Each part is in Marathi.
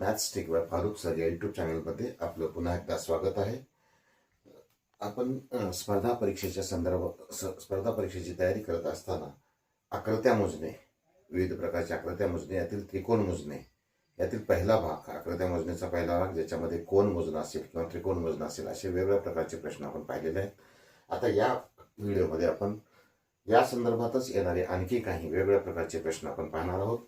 मॅथ्स स्टिक बाय फारुख सर या यूट्यूब चॅनलमध्ये आपलं पुन्हा एकदा स्वागत आहे. आपण स्पर्धा परीक्षेची तयारी करत असताना आकृत्या मोजणे, विविध प्रकारच्या आकृत्या मोजणे, यातील त्रिकोण मोजणे, यातील पहिला भाग, आकृत्या मोजण्याचा पहिला भाग ज्याच्यामध्ये कोण मोजणं असेल किंवा त्रिकोण मोजणं असेल, असे वेगवेगळ्या प्रकारचे प्रश्न आपण पाहिलेले आहेत. आता या व्हिडिओमध्ये आपण या संदर्भातच येणारे आणखी काही वेगवेगळ्या प्रकारचे प्रश्न आपण पाहणार आहोत.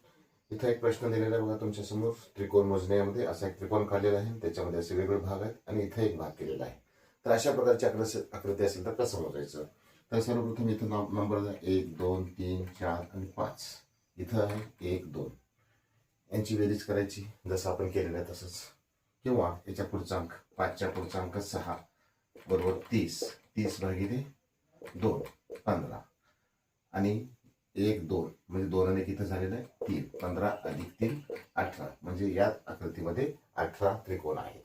इथं एक प्रश्न दिलेला आहे बघा तुमच्या समोर. त्रिकोण मोजण्यामध्ये असा एक त्रिकोण काढलेला आहे, त्याच्यामध्ये असे वेगवेगळे भाग आहेत आणि इथे एक भाग केलेला आहे. तर अशा प्रकारची आकृती असेल तर कसं मोजायचं? तर सर्वप्रथम इथं नंबर 1 2 3 4 आणि 5 इथं आहे 1 2, यांची बेरीज करायची जसं आपण केलेलं आहे तसंच, किंवा याच्या पुढचा अंक 5च्या पुढचा अंक 6 बरोबर 30, 30 भागिले 2 15 आणि 1 2 म्हणजे 2 आणि 1 इथं झालेलं आहे 3, 15 अधिक 3 18, म्हणजे या आकृतीमध्ये 18 त्रिकोण आहेत.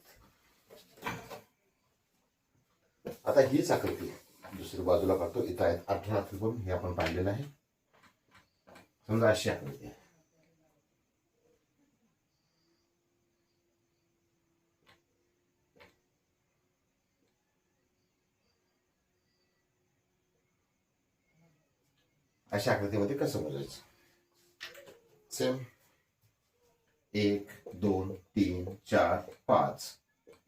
आता हीच आकृती दुसरी बाजूला काढतो. इथं आहेत 18 त्रिकोण, हे आपण पाहिलेलं आहे. समजा अशी आकृती आहे. अशा आकृतीमध्ये कसं मोजायचं? सेम 1 2 3 4 5,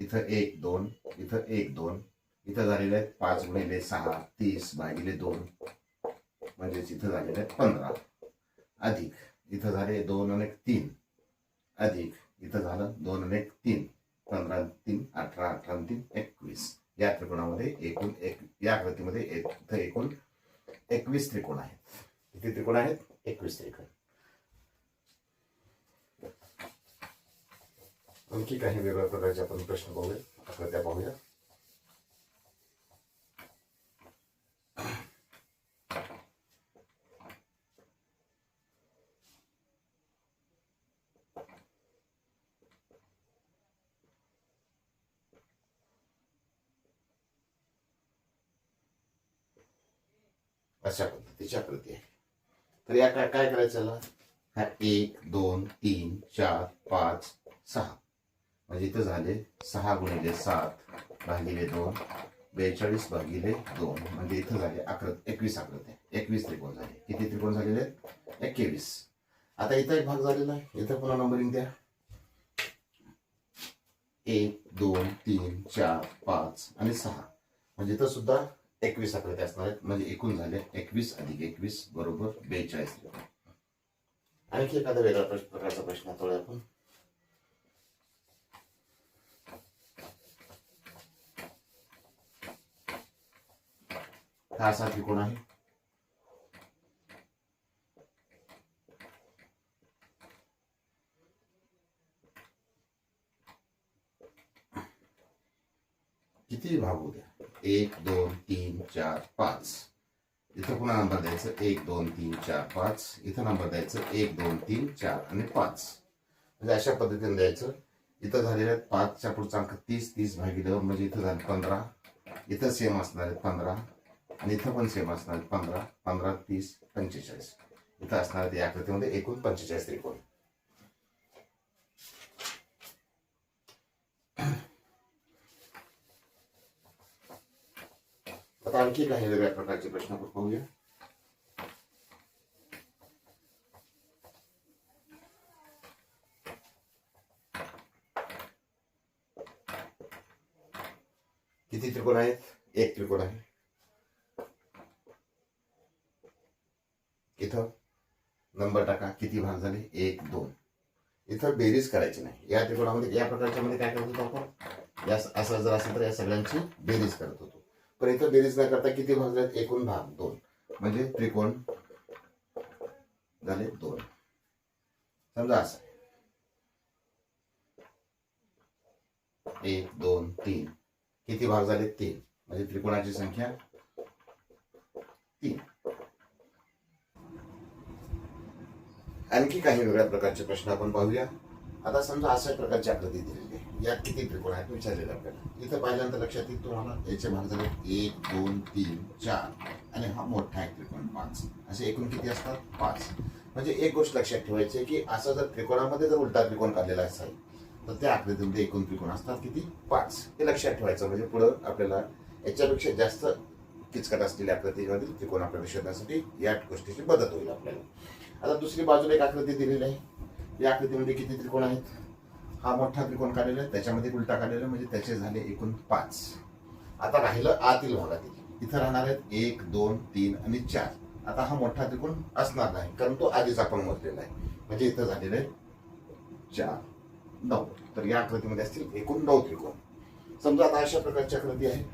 इथं 1 2, इथं 1 2, इथं झालेले आहेत 5 गुणिले 6 30 भागिले 2, म्हणजेच इथं झालेले आहेत 15, अधिक इथं झाले 2 आणि 1 3, अधिक इथं झालं 2 आणि 1 3, 15 आणि 3 18, 18 आणि 3 21. या त्रिकोणामध्ये एकूण या आकृतीमध्ये इथं एकूण 21 त्रिकोण आहेत. किती त्रिकोण आहेत? 21 त्रिकोण. आणखी काही वेगवेगळ्या प्रकारचे आपण प्रश्न पाहूया, आकृत्या पाहूया. अशा पद्धतीची आकृती आहे. तर या काय करायचं? हा 1 2 3 4 5 6, म्हणजे इथं झाले 6 गुणिले 7 भागिले 2 42 भागिले 2, म्हणजे इथं झाले 21 आकृत्या, 21 त्रिकोण झाले. किती त्रिकोण झालेले आहेत? 21. आता इथं एक भाग झालेला आहे, इथं पुन्हा नंबरिंग द्या. 1 2 3 4 5 आणि 6, म्हणजे इथं सुद्धा 21 आकृत्या असणार आहेत. म्हणजे एकूण झाले 21 अधिक 21 बरोबर 42 त्रिकोण. आणखी एखादा वेगळा प्रकारचा प्रश्न हाताळूया आपण. हा असा त्रिकोण आहे. किती भाग होऊ द्या? 1 2 3 4 5. इथं पुन्हा नंबर द्यायचं 1 2 3 4 5, इथं नंबर द्यायचं 1 2 3 4 आणि 5, म्हणजे अशा पद्धतीने द्यायचं. इथं झालेले आहेत 5च्या पुढचा अंक 30, 30 भागिले 2, म्हणजे इथं झाले 15, इथं सेम असणार आहेत 15 आणि इथं पण सेम असणार आहेत 15, 15 30 45, इथं असणार आहेत या आकृतीमध्ये एकूण 45 त्रिकोण. आता आणखी काही वेगळ्या प्रकारचे प्रश्न आपण पाहूया. किती त्रिकोण आहेत? 1 त्रिकोण आहे. इथं नंबर टाका, किती भाग झाले? 1 2. इथं बेरीज करायची नाही. या त्रिकोणामध्ये या प्रकारच्या मध्ये काय करत होतो आपण? या असं जर असेल तर या सगळ्यांची बेरीज करत होतो. पण इथं बेरीज न करता किती भाग झाले? एकूण भाग 2, म्हणजे त्रिकोण झाले 2. समजा असं 1 2 3, किती भाग झाले? 3, म्हणजे त्रिकोणाची संख्या 3. आणखी काही वेगळ्या प्रकारचे प्रश्न आपण पाहूया. आता समजा अशा प्रकारची आकृती दिलेली आहे, यात किती त्रिकोण आहेत विचारलेलं आपल्याला. इथं पाहिल्यानंतर लक्षात येईल तुम्हाला याचे भाग झाले 1 2 3 4 आणि हा मोठा एक त्रिकोण 5, असे एकूण किती असतात? 5. म्हणजे एक गोष्ट लक्षात ठेवायची की असं जर त्रिकोणामध्ये जर उलटा त्रिकोण काढलेला असेल तर त्या आकृतीमध्ये एकूण त्रिकोण असतात किती? 5. हे लक्षात ठेवायचं, म्हणजे पुढं आपल्याला याच्यापेक्षा जास्त किचकट असलेल्या आकृतीमधील त्रिकोण आपल्याला शोधण्यासाठी या गोष्टीची मदत होईल आपल्याला. आता दुसरी बाजूला एक आकृती दिलेली आहे. या आकृतीमध्ये किती त्रिकोण आहेत? हा मोठा त्रिकोण काढलेला आहे, त्याच्यामध्ये उलटा काढलेला, म्हणजे त्याचे झाले एकूण 5. आता राहिलं आतील भागातील. इथं राहणार आहेत 1, 2, 3 आणि 4. आता हा मोठा त्रिकोण असणार नाही, कारण तो आधीच आपण मोजलेला आहे, म्हणजे इथं झालेलं आहे 4, 9. तर या आकृतीमध्ये असतील एकूण 9 त्रिकोण. समजा आता अशा प्रकारची आकृती आहे.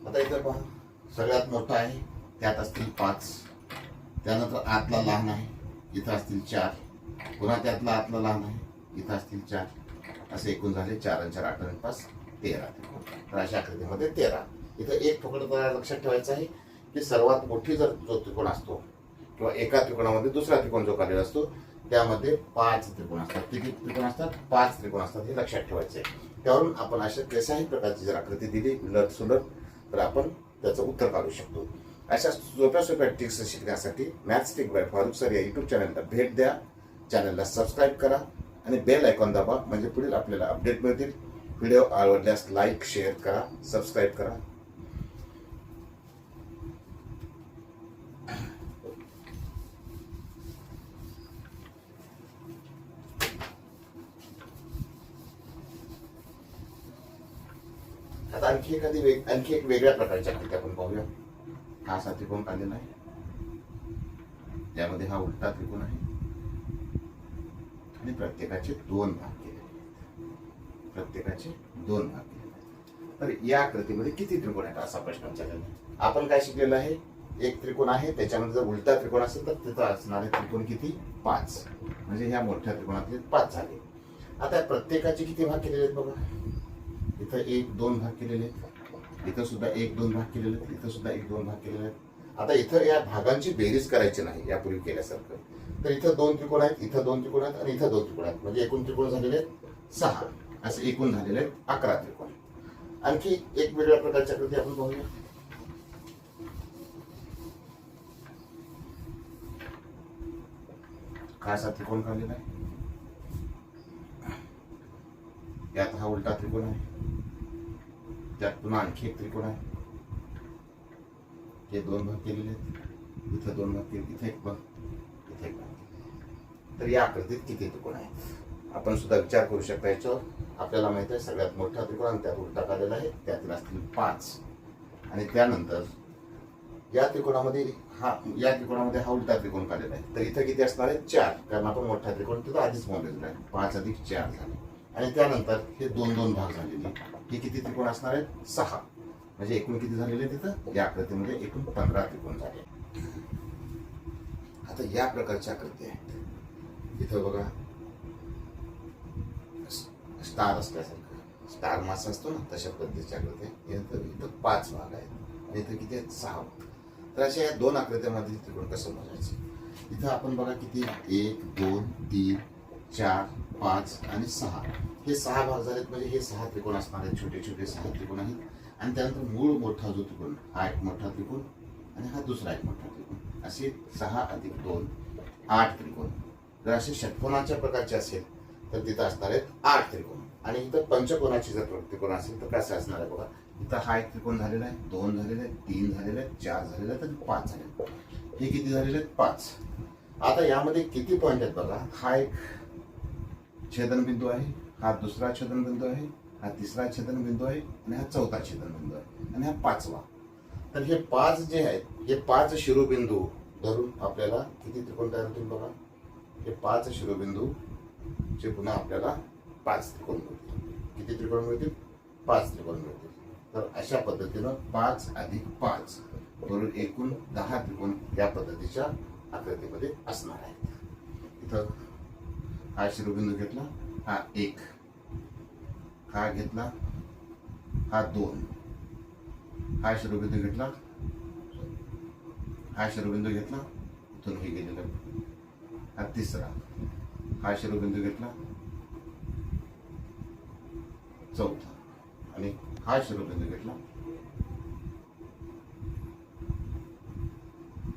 आता इथं पहा, सगळ्यात मोठा आहे, त्यात असतील 5. त्यानंतर आतला लहान आहे, इथं असतील 4. पुन्हा त्यातला आतला लहान आहे, इथं असतील 4. असे एकूण झाले 4 आणि 4 8 आणि 5 13 त्रिकोण. तर अशा आकृतीमध्ये 13. इथं एक तुकडा लक्षात ठेवायचा आहे की सर्वात मोठी जर जो त्रिकोण असतो किंवा एका त्रिकोणामध्ये दुसरा त्रिकोण जो काढलेला असतो त्यामध्ये 5 त्रिकोण असतात. किती त्रिकोण असतात? 5 त्रिकोण असतात. हे लक्षात ठेवायचे आहे. त्यावरून आपण अशा कशाही प्रकारची जर आकृती दिली उलट सुलट तर आपण त्याचं उत्तर काढू शकतो. अशा सोप्या सोप्या ट्रिक्स शिकण्यासाठी maths trick by Farukh sir या यूट्यूब चॅनलला भेट द्या. चॅनलला सबस्क्राईब करा आणि बेल आयकॉन दाबा, म्हणजे पुढील आपल्याला अपडेट मिळतील. व्हिडिओ आवडल्यास लाईक, शेअर करा, सबस्क्राईब करा. आता आणखी एक वेगळ्या प्रकारची आकृती आपण पाहूया. हा असा त्रिकोण काढलेला आहे, त्यामध्ये हा उलटा त्रिकोण आहे आणि प्रत्येकाचे 2 भाग केले आहेत. प्रत्येकाचे 2 भाग केले आहेत. तर या आकृतीमध्ये किती त्रिकोण आहेत असा प्रश्न विचारलेला आहे. आपण काय शिकलेलं आहे? एक त्रिकोण आहे, त्याच्यामध्ये जर उलटा त्रिकोण असेल तर तिथं असणारे त्रिकोण किती? 5. म्हणजे ह्या मोठ्या त्रिकोणातले 5 झाले. आता प्रत्येकाचे किती भाग केलेले आहेत बघा. इथं 1, 2 भाग केलेले आहेत, इथं सुद्धा 1, 2 भाग केलेले आहेत, इथं सुद्धा 1, 2 भाग केलेले आहेत. आता इथं या भागांची बेरीज करायची नाही यापूर्वी केल्यासारखं. तर इथं 2 त्रिकोण आहेत, इथं 2 त्रिकोण आहेत आणि इथं 2 त्रिकोण आहेत, म्हणजे एकूण त्रिकोण झालेले आहेत 6. असे एकूण झालेले आहेत 11 त्रिकोण. आणखी एक वेगळ्या प्रकारची आकृती आपण पाहूया. असा त्रिकोण काढलेला आहे, यात हा उलटा त्रिकोण आहे, त्यात पुन्हा आणखी एक त्रिकोण आहे. हे 2 भाग केलेले आहेत, इथं 2 भाग केले, इथे एक भाग, इथे एक भाग. तर या आकृतीत किती त्रिकोण आहेत आपण सुद्धा विचार करू शकता. याच्यावर आपल्याला माहित आहे सगळ्यात मोठा त्रिकोण आणि त्यात उलटा काढलेला आहे, त्यातील असतील 5. आणि त्यानंतर या त्रिकोणामध्ये हा उलटा त्रिकोण काढलेला आहे. तर इथं किती असणार आहे? 4, कारण आपण मोठा त्रिकोण तिथं आधीच मोजलेला आहे. 5 अधिक 4 झाले. आणि त्यानंतर हे 2 भाग झालेले, हे किती त्रिकोण असणार आहेत? 6. म्हणजे एकूण किती झालेले तिथं? या आकृतीमध्ये एकूण 15 त्रिकोण झाले. आता या प्रकारच्या आकृती आहेत. इथं बघा स्टार असल्यासारखं, स्टार मासा असतो ना, तशा पद्धतीच्या आकृती. इथं 5 भाग आहेत आणि इथं किती आहेत? 6. तर अशा या 2 आकृत्यामधील त्रिकोण कसं मोजायचं? इथं आपण बघा किती? 1, 2, 3, 4, 5 आणि 6. हे 6 भाग झालेत, म्हणजे हे 6 त्रिकोण असणार आहेत. छोटे छोटे 6 त्रिकोण आहेत. आणि त्यानंतर मूळ मोठा जो त्रिकोण, हा एक मोठा त्रिकोण आणि हा दुसरा एक मोठा त्रिकोण, असे 6 अधिक 2 8 त्रिकोण. जर असे षटकोनाच्या प्रकारचे असेल तर तिथं असणार आहेत 8 त्रिकोण. आणि इथं पंचकोनाची जर त्रिकोण असेल तर कसं असणार आहे बघा. इथं हा एक त्रिकोण झालेला आहे, 2 झालेले आहेत, 3 झालेले आहेत, 4 झालेले आहेत आणि 5 झालेले आहेत. हे किती झालेले आहेत? 5. आता यामध्ये किती पॉईंट आहेत बघा. हा एक छेदनबिंदू आहे, हा दुसरा छेदनबिंदू आहे, हा तिसरा छेदनबिंदू आहे आणि हा चौथा छेदनबिंदू आहे आणि हा 5वा. तर हे 5 जे आहेत, हे 5 शिरोबिंदू धरून आपल्याला किती त्रिकोण तयार होतील बघा. हे 5 शिरोबिंदू चे पुन्हा आपल्याला 5 त्रिकोण मिळतील. किती त्रिकोण मिळतील? 5 त्रिकोण मिळतील. तर अशा पद्धतीनं 5 अधिक 5 बरोबर एकूण 10 त्रिकोण या पद्धतीच्या आकृतीमध्ये असणार आहेत. इथं हा शिरोबिंदू घेतला, हा 1, हा घेतला, हा 2, हा शिरोबिंदू घेतला, हा शिरोबिंदू घेतला, इथून हे गेलेलं, हा तिसरा, हा शिरोबिंदू घेतला, चौथा, आणि हा शिरोबिंदू घेतला,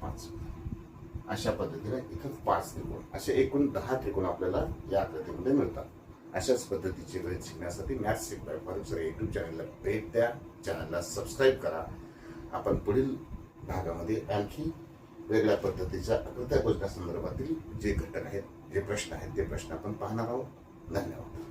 पाचवा. अशा पद्धतीने इथं 5 त्रिकोण, असे एकूण 10 त्रिकोण आपल्याला या आकृतीमध्ये मिळतात. अशाच पद्धतीचे गणित शिकण्यासाठी maths simple form sir YouTube चॅनलला भेट द्या, चॅनलला सबस्क्राईब करा. आपण पुढील भागामध्ये आणखी वेगळ्या पद्धतीच्या आकृत्या मोजण्यासंदर्भातील जे घटक आहेत, जे प्रश्न आहेत, ते प्रश्न आपण पाहणार आहोत. धन्यवाद.